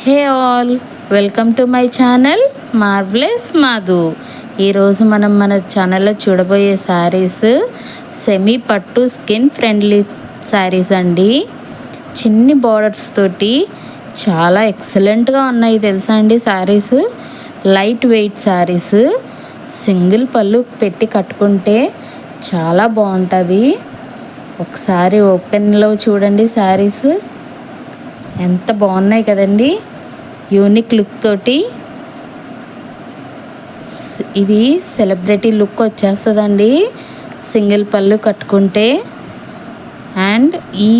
Hey all, welcome to my channel marvellous Madhu. ఈరోజు మనం మన ఛానల్లో చూడబోయే శారీస్ సెమీ పట్టు స్కిన్ ఫ్రెండ్లీ శారీస్ అండి. చిన్ని బార్డర్స్ తోటి చాలా ఎక్సలెంట్గా ఉన్నాయి తెలుసా అండి. Sarees light weight sarees, single పళ్ళు పెట్టి కట్టుకుంటే చాలా బాగుంటుంది. ఒకసారి ఓపెన్లో చూడండి, శారీస్ ఎంత బాగున్నాయి కదండి. యూనిక్ లుక్ తోటి ఇవి సెలబ్రిటీ లుక్ వచ్చేస్తుందండి సింగిల్ పళ్ళు కట్టుకుంటే. అండ్ ఈ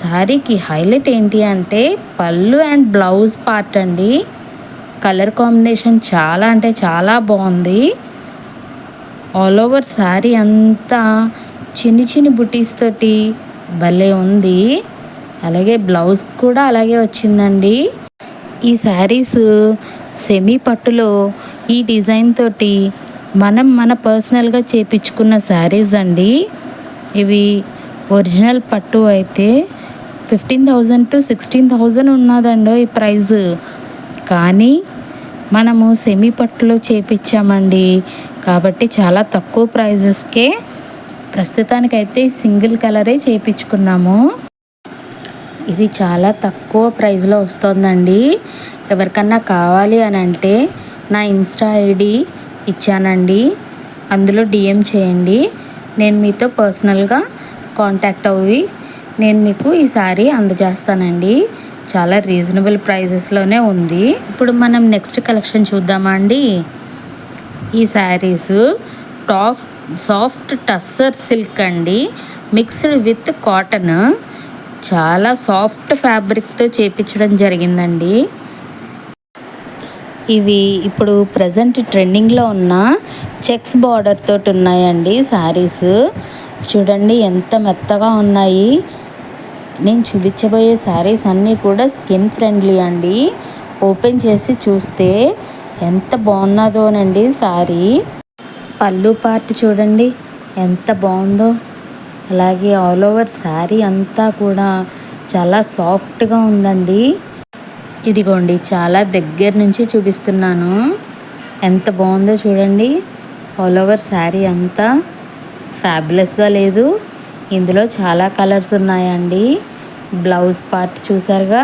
శారీకి హైలైట్ ఏంటి అంటే పళ్ళు అండ్ బ్లౌజ్ పార్ట్ అండి. కలర్ కాంబినేషన్ చాలా అంటే చాలా బాగుంది. ఆల్ ఓవర్ శారీ అంతా చిన్ని చిన్ని బుటీస్ తోటి భలే ఉంది. అలాగే బ్లౌజ్ కూడా అలాగే వచ్చిందండి. ఈ శారీస్ సెమీ పట్టులో ఈ డిజైన్ తోటి మన పర్సనల్గా చేపించుకున్న శారీస్ అండి. ఇవి ఒరిజినల్ పట్టు అయితే 15,000 to 16,000 ఉన్నదండి ఈ ప్రైస్. కానీ మనము సెమీ పట్టులో చేపించామండి కాబట్టి చాలా తక్కువ ప్రైజెస్కే ప్రస్తుతానికైతే సింగిల్ కలరే చేయించుకున్నాము. ఇది చాలా తక్కువ ప్రైస్లో వస్తుందండి. ఎవరికన్నా కావాలి అని అంటే నా ఇన్స్టా ఐడి ఇచ్చానండి, అందులో డిఎం చేయండి. నేను మీతో పర్సనల్గా కాంటాక్ట్ అవ్వి నేను మీకు ఈ సారీ అందజేస్తానండి. చాలా రీజనబుల్ ప్రైజెస్లోనే ఉంది. ఇప్పుడు మనం నెక్స్ట్ కలెక్షన్ చూద్దామా అండి. ఈ శారీస్ సాఫ్ట్ టస్సర్ సిల్క్ అండి, మిక్స్డ్ విత్ కాటన్. చాలా సాఫ్ట్ ఫ్యాబ్రిక్తో చేపించడం జరిగిందండి. ఇవి ఇప్పుడు ప్రజెంట్ ట్రెండింగ్లో ఉన్న చెక్స్ బార్డర్ తోటి ఉన్నాయండి శారీస్. చూడండి ఎంత మెత్తగా ఉన్నాయి. నేను చూపించబోయే శారీస్ అన్నీ కూడా స్కిన్ ఫ్రెండ్లీ అండి. ఓపెన్ చేసి చూస్తే ఎంత బాగున్నదోనండి శారీ. పళ్ళు పార్ట్ చూడండి ఎంత బాగుందో. అలాగే ఆల్ ఓవర్ శారీ అంతా కూడా చాలా సాఫ్ట్గా ఉందండి. ఇదిగోండి చాలా దగ్గర నుంచి చూపిస్తున్నాను, ఎంత బాగుందో చూడండి. ఆల్ ఓవర్ శారీ అంతా ఫ్యాబులస్గా లేదు. ఇందులో చాలా కలర్స్ ఉన్నాయండి. బ్లౌజ్ పార్ట్ చూసారుగా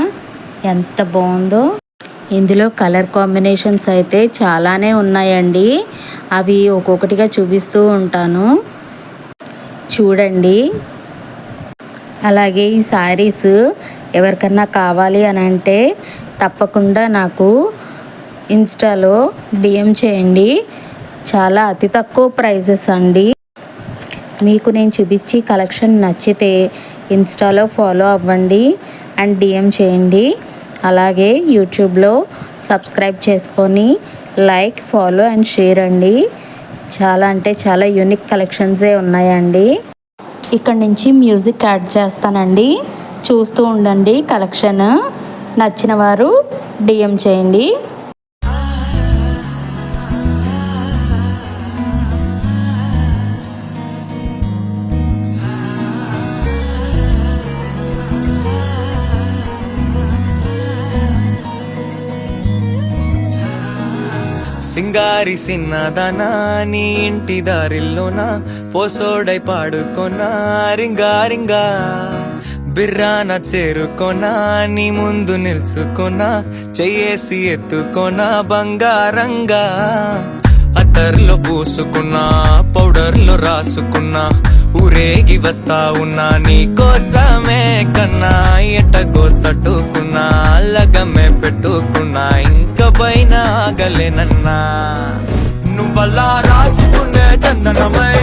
ఎంత బాగుందో. ఇందులో కలర్ కాంబినేషన్స్ అయితే చాలానే ఉన్నాయండి. అవి ఒక్కొక్కటిగా చూపిస్తూ ఉంటాను చూడండి. అలాగే ఈ శారీస్ ఎవరికన్నా కావాలి అని అంటే తప్పకుండా నాకు ఇన్స్టాలో డిఎం చేయండి. చాలా అతి తక్కువ ప్రైజెస్ అండి. మీకు నేను చూపించి కలెక్షన్ నచ్చితే ఇన్స్టాలో ఫాలో అవ్వండి అండ్ డిఎం చేయండి. అలాగే యూట్యూబ్లో సబ్స్క్రైబ్ చేసుకొని లైక్, ఫాలో అండ్ షేర్ అండి. చాలా అంటే చాలా యూనిక్ కలెక్షన్సే ఉన్నాయండి. ఇక్కడ నుంచి మ్యూజిక్ యాడ్ చేస్తానండి, చూస్తూ ఉండండి. కలెక్షన్ నచ్చిన వారు డిఎం చేయండి. సింగారి సిన్నదనా నీ ఇంటి దారిల్లోనా పోసోడై పాడుకొనా రింగా రింగా బిర్రాన చేరుకొనా నీ ముందు నిల్చుకొనా చెయ్యేసి ఎత్తుకొనా బంగారంగా. అత్తర్లో పూసుకున్నా పౌడర్లో రాసుకున్నా ఊరేగి వస్తా ఉన్నా నీ కోసమే కన్నా. ఎటగో తట్టుకున్నా లగమే పెట్టుకున్నా ఇంక పైన ఆగలేనన్నా. నువ్వలా రాసుకునే చందనమై